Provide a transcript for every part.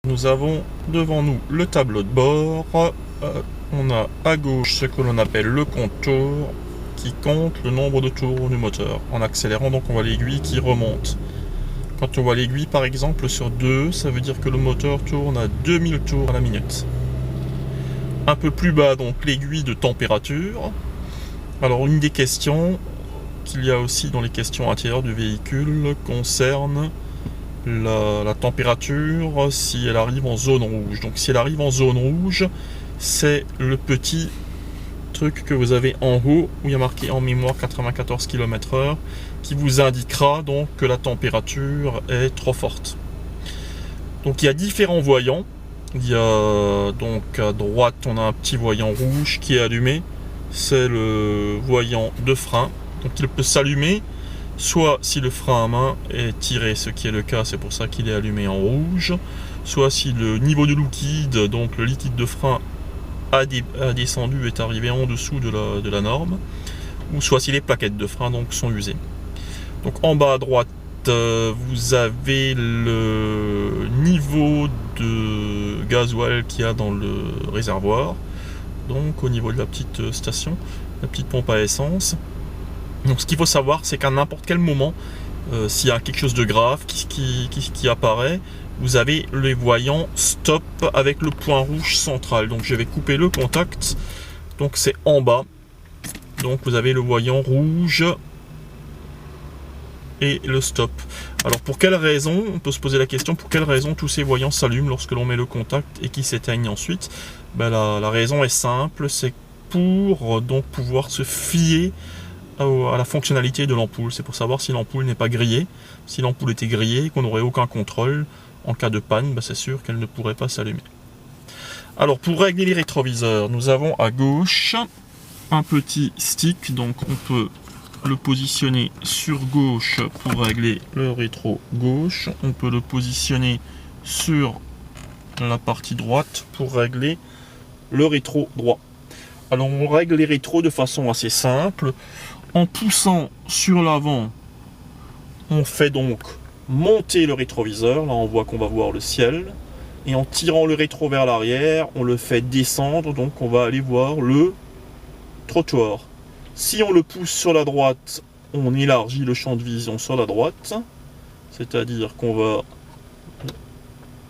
Nous avons devant nous le tableau de bord. On a à gauche ce que l'on appelle le compte-tours qui compte le nombre de tours du moteur. En accélérant, donc, on voit l'aiguille qui remonte. Quand on voit l'aiguille par exemple sur 2, ça veut dire que le moteur tourne à 2000 tours à la minute. Un peu plus bas, donc, l'aiguille de température. Alors, une des questions qu'il y a aussi dans les questions intérieures du véhicule concerne la température si elle arrive en zone rouge. Donc si elle arrive en zone rouge, c'est le petit truc que vous avez en haut où il y a marqué en mémoire 94 km/h qui vous indiquera donc que la température est trop forte. Donc il y a différents voyants. Il y a donc à droite on a un petit voyant rouge qui est allumé, c'est le voyant de frein, donc il peut s'allumer soit si le frein à main est tiré, ce qui est le cas, c'est pour ça qu'il est allumé en rouge, soit si le niveau de liquide, donc le liquide de frein a descendu, est arrivé en dessous de la norme, ou soit si les plaquettes de frein donc sont usées. Donc en bas à droite, vous avez le niveau de gasoil qu'il y a dans le réservoir, donc au niveau de la petite station, la petite pompe à essence. Donc ce qu'il faut savoir, c'est qu'à n'importe quel moment, s'il y a quelque chose de grave qui apparaît, vous avez les voyants stop avec le point rouge central. Donc je vais couper le contact, donc c'est en bas. Donc vous avez le voyant rouge et le stop. Alors pour quelle raison, on peut se poser la question, pour quelle raison tous ces voyants s'allument lorsque l'on met le contact et qui s'éteignent ensuite? Ben la raison est simple, c'est pour donc pouvoir se fier à la fonctionnalité de l'ampoule. C'est pour savoir si l'ampoule n'est pas grillée. Si l'ampoule était grillée, qu'on n'aurait aucun contrôle, en cas de panne, ben c'est sûr qu'elle ne pourrait pas s'allumer. Alors pour régler les rétroviseurs, nous avons à gauche un petit stick, donc on peut le positionner sur gauche pour régler le rétro gauche. On peut le positionner sur la partie droite pour régler le rétro droit. Alors on règle les rétros de façon assez simple. En poussant sur l'avant, on fait donc monter le rétroviseur. Là, on voit qu'on va voir le ciel. Et en tirant le rétro vers l'arrière, on le fait descendre. Donc, on va aller voir le trottoir. Si on le pousse sur la droite, on élargit le champ de vision sur la droite. C'est-à-dire qu'on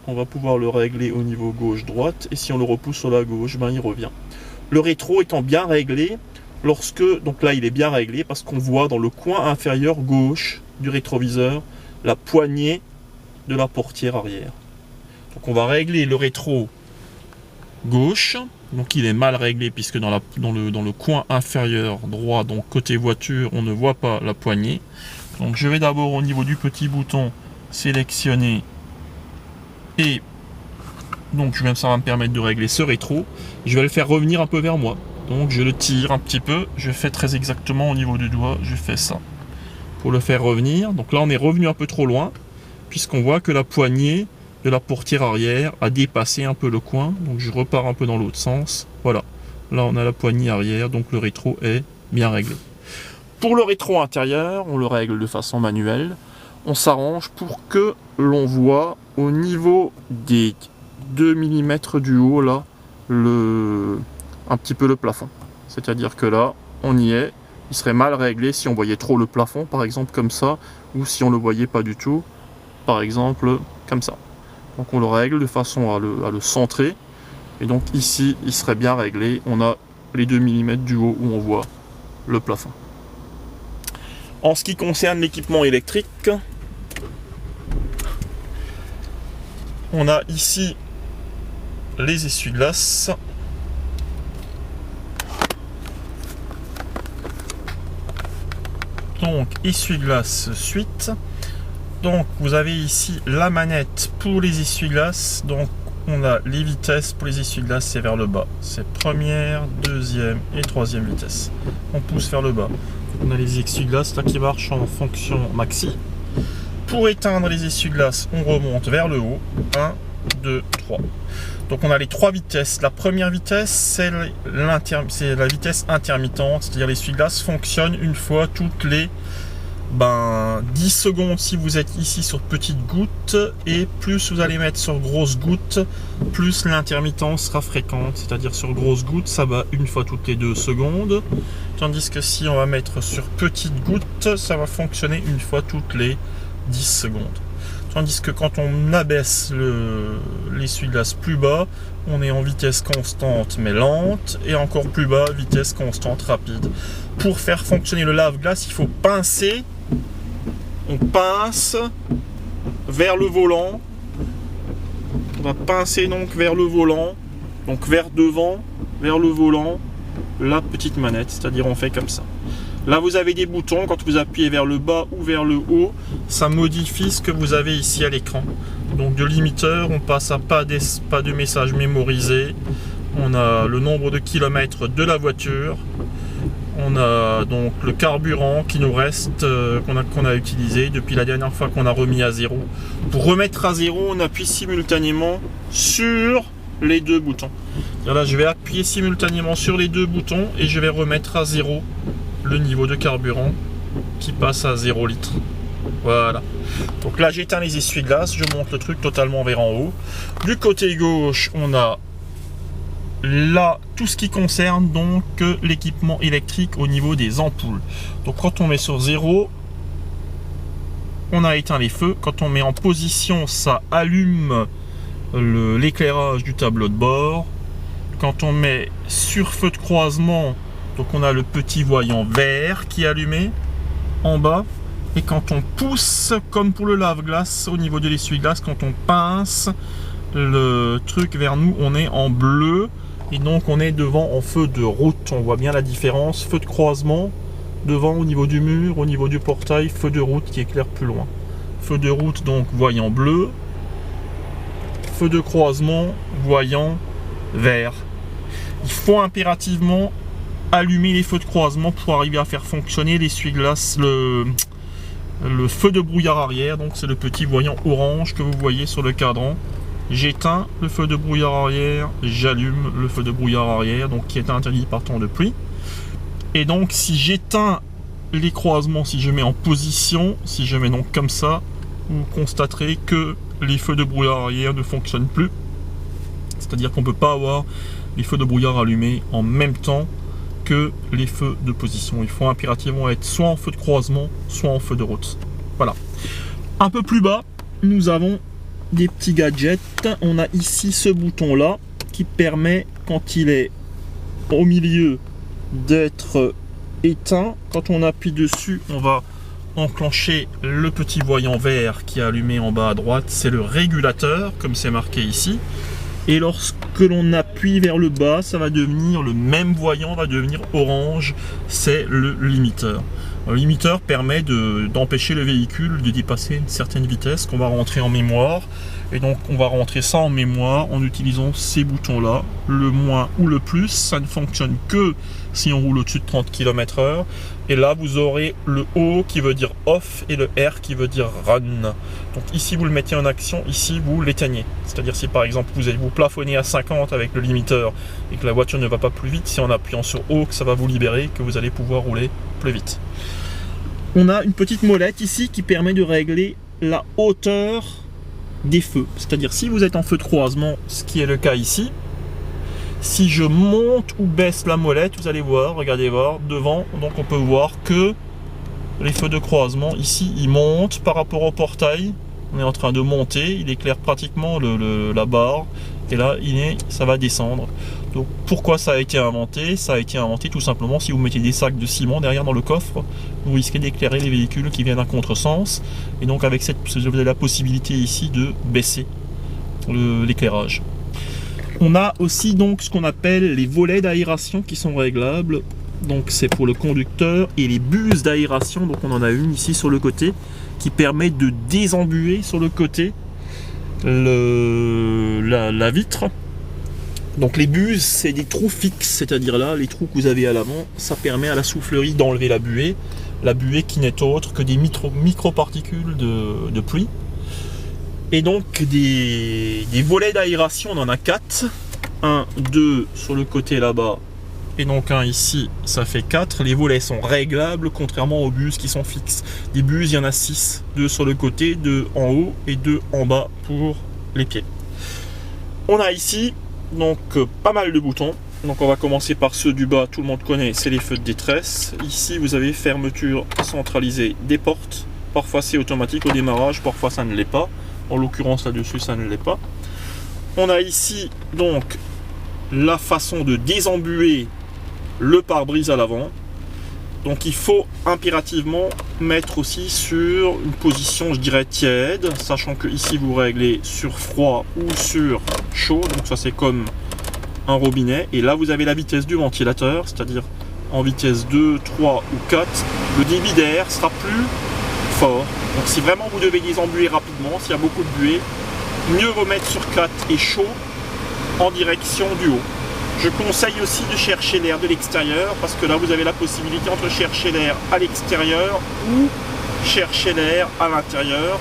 va pouvoir le régler au niveau gauche-droite. Et si on le repousse sur la gauche, ben, il revient. Le rétro étant bien réglé, donc là il est bien réglé parce qu'on voit dans le coin inférieur gauche du rétroviseur la poignée de la portière arrière. Donc on va régler le rétro gauche, donc il est mal réglé puisque dans le coin inférieur droit, donc côté voiture, on ne voit pas la poignée. Donc je vais d'abord au niveau du petit bouton sélectionner et donc ça va me permettre de régler ce rétro. Je vais le faire revenir un peu vers moi. Donc je le tire un petit peu, je fais très exactement au niveau du doigt, je fais ça. Pour le faire revenir, donc là on est revenu un peu trop loin, puisqu'on voit que la poignée de la portière arrière a dépassé un peu le coin. Donc je repars un peu dans l'autre sens, voilà. Là on a la poignée arrière, donc le rétro est bien réglé. Pour le rétro intérieur, on le règle de façon manuelle. On s'arrange pour que l'on voit au niveau des 2 mm du haut, là, un petit peu le plafond. C'est-à-dire que là, on y est. Il serait mal réglé si on voyait trop le plafond, par exemple comme ça, ou si on le voyait pas du tout, par exemple comme ça. Donc on le règle de façon à le centrer. Et donc ici, il serait bien réglé. On a les 2 mm du haut où on voit le plafond. En ce qui concerne l'équipement électrique, on a ici les essuie-glaces. Donc essuie-glace suite. Donc vous avez ici la manette pour les essuie-glaces. Donc on a les vitesses pour les essuie-glaces, c'est vers le bas. C'est première, deuxième et troisième vitesse. On pousse vers le bas. On a les essuie-glaces là qui marchent en fonction maxi. Pour éteindre les essuie-glaces, on remonte vers le haut. 1, 2, 3. Donc on a les 3 vitesses. La première vitesse, c'est la vitesse intermittente, c'est-à-dire l'essuie-glace fonctionne une fois toutes les 10 secondes si vous êtes ici sur petite goutte, et plus vous allez mettre sur grosse goutte, plus l'intermittence sera fréquente. C'est-à-dire sur grosse goutte, ça va une fois toutes les 2 secondes, tandis que si on va mettre sur petite goutte, ça va fonctionner une fois toutes les 10 secondes. Tandis que quand on abaisse l'essuie-glace plus bas, on est en vitesse constante mais lente, et encore plus bas, vitesse constante rapide. Pour faire fonctionner le lave-glace, il faut pincer. On pince vers le volant. On va pincer donc vers le volant, donc vers devant, vers le volant, la petite manette, c'est-à-dire on fait comme ça. Là vous avez des boutons, quand vous appuyez vers le bas ou vers le haut, ça modifie ce que vous avez ici à l'écran. Donc de limiteur, on passe à pas de message mémorisé. On a le nombre de kilomètres de la voiture. On a donc le carburant qui nous reste, qu'on a utilisé depuis la dernière fois qu'on a remis à 0. Pour remettre à 0, on appuie simultanément sur les 2 boutons. Là, je vais appuyer simultanément sur les 2 boutons et je vais remettre à 0 le niveau de carburant qui passe à 0 litres. Voilà. Donc là, j'éteins les essuie-glaces, je monte le truc totalement vers en haut. Du côté gauche, on a là tout ce qui concerne donc l'équipement électrique au niveau des ampoules. Donc quand on met sur 0, on a éteint les feux. Quand on met en position, ça allume l'éclairage du tableau de bord. Quand on met sur feu de croisement, donc on a le petit voyant vert qui est allumé en bas. Et quand on pousse, comme pour le lave-glace au niveau de l'essuie-glace, quand on pince le truc vers nous, on est en bleu. Et donc on est devant en feu de route. On voit bien la différence. Feu de croisement devant au niveau du mur, au niveau du portail, feu de route qui éclaire plus loin. Feu de route donc voyant bleu. Feu de croisement voyant vert. Il faut impérativement allumer les feux de croisement pour arriver à faire fonctionner l'essuie-glace, le feu de brouillard arrière. Donc c'est le petit voyant orange que vous voyez sur le cadran. J'éteins le feu de brouillard arrière, j'allume le feu de brouillard arrière, donc qui est interdit par temps de pluie. Et donc si j'éteins les croisements, si je mets en position, si je mets donc comme ça, vous constaterez que les feux de brouillard arrière ne fonctionnent plus. C'est-à-dire qu'on ne peut pas avoir les feux de brouillard allumés en même temps que les feux de position. Il faut impérativement être soit en feu de croisement, soit en feu de route. Voilà. Un peu plus bas, nous avons des petits gadgets. On a ici ce bouton là qui permet, quand il est au milieu, d'être éteint. Quand on appuie dessus, on va enclencher le petit voyant vert qui est allumé en bas à droite. C'est le régulateur, comme c'est marqué ici. Et lorsque l'on appuie vers le bas, ça va devenir le même voyant, va devenir orange. C'est le limiteur. Le limiteur permet d'empêcher le véhicule de dépasser une certaine vitesse qu'on va rentrer en mémoire. Et donc on va rentrer ça en mémoire en utilisant ces boutons là, le moins ou le plus. Ça ne fonctionne que si on roule au-dessus de 30 km/h. Et là vous aurez le O qui veut dire off et le R qui veut dire run. Donc ici vous le mettez en action, ici vous l'éteignez. C'est-à-dire si par exemple vous plafonnez à 50 avec le limiteur et que la voiture ne va pas plus vite, c'est en appuyant sur O que ça va vous libérer, que vous allez pouvoir rouler plus vite. On a une petite molette ici qui permet de régler la hauteur des feux. C'est-à-dire si vous êtes en feu de croisement, ce qui est le cas ici, si je monte ou baisse la molette, vous allez voir, regardez voir, devant, donc on peut voir que les feux de croisement, ici, ils montent par rapport au portail. On est en train de monter, il éclaire pratiquement la barre, et là, ça va descendre. Donc pourquoi ça a été inventé? Ça a été inventé tout simplement si vous mettez des sacs de ciment derrière dans le coffre, vous risquez d'éclairer les véhicules qui viennent à contresens. Et donc avec vous avez la possibilité ici de baisser l'éclairage. On a aussi donc ce qu'on appelle les volets d'aération qui sont réglables. Donc c'est pour le conducteur, et les buses d'aération, donc on en a une ici sur le côté qui permet de désembuer sur le côté la vitre. Donc les buses, c'est des trous fixes, c'est-à-dire là, les trous que vous avez à l'avant, ça permet à la soufflerie d'enlever la buée qui n'est autre que des micro-particules de pluie. Et donc des volets d'aération, on en a 4. 1, 2 sur le côté là-bas, et donc un ici, ça fait 4. Les volets sont réglables, contrairement aux buses qui sont fixes. Des buses, il y en a 6. 2 sur le côté, 2 en haut et 2 en bas pour les pieds. On a ici donc pas mal de boutons. Donc on va commencer par ceux du bas, tout le monde connaît, c'est les feux de détresse. Ici vous avez fermeture centralisée des portes. Parfois c'est automatique au démarrage, parfois ça ne l'est pas. En l'occurrence là-dessus ça ne l'est pas. On a ici donc la façon de désembuer le pare-brise à l'avant. Donc il faut impérativement mettre aussi sur une position, je dirais, tiède, sachant que ici vous réglez sur froid ou sur chaud. Donc ça c'est comme un robinet. Et là vous avez la vitesse du ventilateur, c'est-à-dire en vitesse 2, 3 ou 4, le débit d'air sera plus fort. Donc si vraiment vous devez désembuer rapidement, s'il y a beaucoup de buée, mieux vaut mettre sur 4 et chaud en direction du haut. Je conseille aussi de chercher l'air de l'extérieur, parce que là vous avez la possibilité entre chercher l'air à l'extérieur ou chercher l'air à l'intérieur.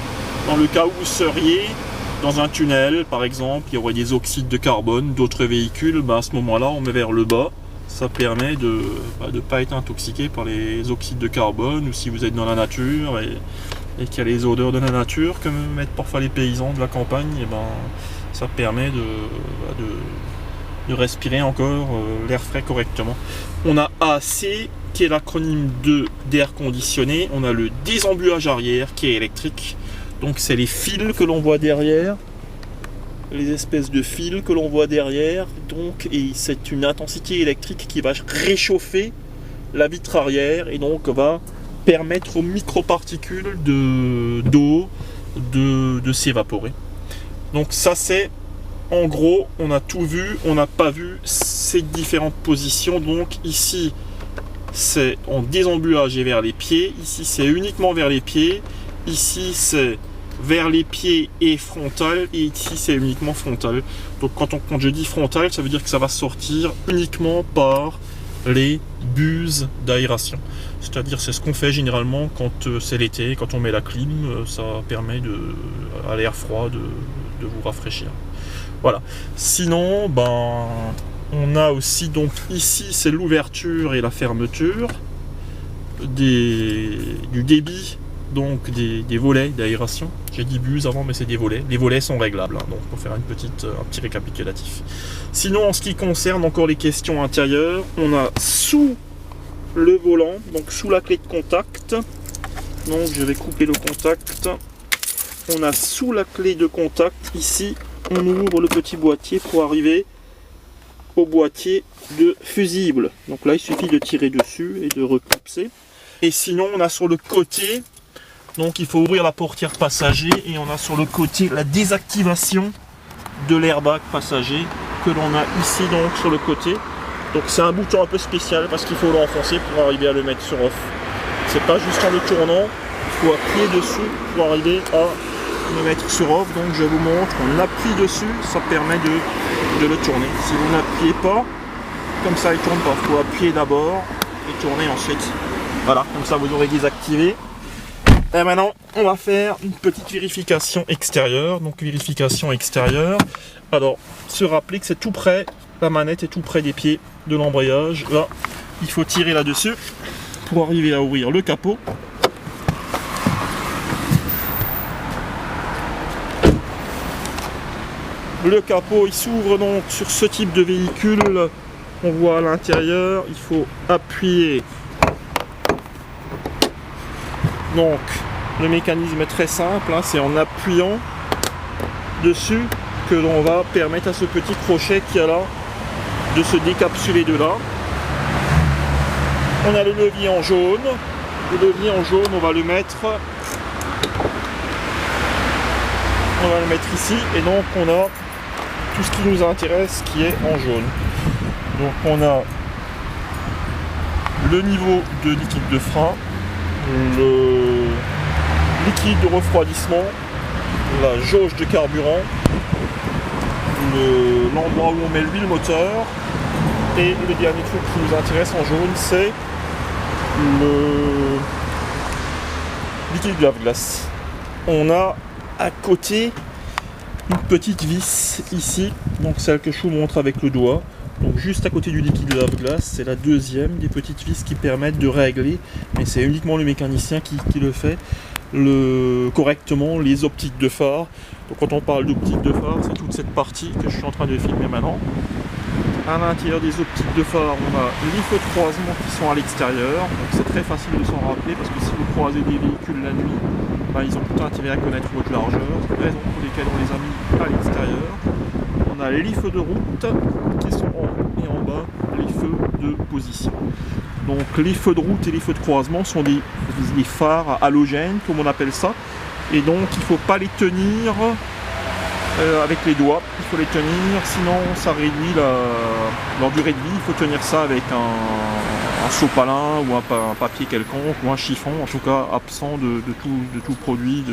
Dans le cas où vous seriez dans un tunnel par exemple, il y aurait des oxydes de carbone d'autres véhicules, à ce moment là on met vers le bas. Ça permet de ne pas être intoxiqué par les oxydes de carbone, ou si vous êtes dans la nature et qu'il y a les odeurs de la nature que mettent parfois les paysans de la campagne, et ça permet de respirer encore l'air frais correctement. On a AC qui est l'acronyme d'air conditionné. On a le désembuage arrière qui est électrique. Donc c'est les fils que l'on voit derrière, les espèces de fils que l'on voit derrière. Donc, et c'est une intensité électrique qui va réchauffer la vitre arrière et donc va permettre aux microparticules d'eau de s'évaporer. Donc ça c'est, en gros, on a tout vu, on n'a pas vu ces différentes positions. Donc ici c'est en désembuage et vers les pieds, ici c'est uniquement vers les pieds, ici c'est vers les pieds et frontal, et ici c'est uniquement frontal. Donc quand je dis frontal, ça veut dire que ça va sortir uniquement par les buses d'aération. C'est-à-dire c'est ce qu'on fait généralement quand c'est l'été, quand on met la clim, ça permet à l'air froid de vous rafraîchir. Voilà. Sinon, on a aussi, donc ici c'est l'ouverture et la fermeture du débit, donc des volets d'aération. J'ai dit buse avant, mais c'est des volets. Les volets sont réglables, donc pour faire un petit récapitulatif. Sinon, en ce qui concerne encore les questions intérieures, on a sous le volant, donc sous la clé de contact, donc je vais couper le contact. On a sous la clé de contact, ici, on ouvre le petit boîtier pour arriver au boîtier de fusible. Donc là, il suffit de tirer dessus et de reclipser. Et sinon, on a sur le côté, donc il faut ouvrir la portière passager, et on a sur le côté la désactivation de l'airbag passager que l'on a ici donc sur le côté. Donc c'est un bouton un peu spécial parce qu'il faut l'enfoncer pour arriver à le mettre sur off. C'est pas juste en le tournant, il faut appuyer dessus pour arriver à le mettre sur off. Donc je vous montre, on appuie dessus, ça permet de le tourner. Si vous n'appuyez pas, comme ça il tourne pas, il faut appuyer d'abord et tourner ensuite. Voilà, comme ça vous aurez désactivé. Et maintenant on va faire une petite vérification extérieure. Donc vérification extérieure, alors se rappeler que c'est tout près, la manette est tout près des pieds de l'embrayage. Là il faut tirer là-dessus pour arriver à ouvrir le capot. Le capot il s'ouvre donc sur ce type de véhicule. On voit à l'intérieur, il faut appuyer. Donc le mécanisme est très simple, hein, c'est en appuyant dessus que l'on va permettre à ce petit crochet qui est là de se décapsuler de là. On a le levier en jaune. Le levier en jaune, on va le mettre ici, et donc on a tout ce qui nous intéresse qui est en jaune. Donc on a le niveau de liquide de frein, le liquide de refroidissement, la jauge de carburant, l'endroit où on met l'huile moteur, et le dernier truc qui nous intéresse en jaune, c'est le liquide de lave-glace. On a à côté une petite vis ici, donc celle que je vous montre avec le doigt. Donc juste à côté du liquide de lave-glace, c'est la deuxième des petites vis qui permettent de régler, mais c'est uniquement le mécanicien qui le fait, correctement les optiques de phare. Donc quand on parle d'optique de phare, c'est toute cette partie que je suis en train de filmer maintenant. À l'intérieur des optiques de phare, on a les feux de croisement qui sont à l'extérieur. Donc c'est très facile de s'en rappeler parce que si vous croisez des véhicules la nuit, ils ont tout intérêt à connaître votre largeur. C'est la raison pour laquelle on les a mis à l'extérieur. On a les feux de route qui sont en haut et en bas les feux de position. Donc les feux de route et les feux de croisement sont des phares halogènes, comme on appelle ça. Et donc il ne faut pas les tenir avec les doigts, il faut les tenir, sinon ça réduit leur durée de vie. Il faut tenir ça avec un sopalin ou un papier quelconque ou un chiffon, en tout cas absent de tout produit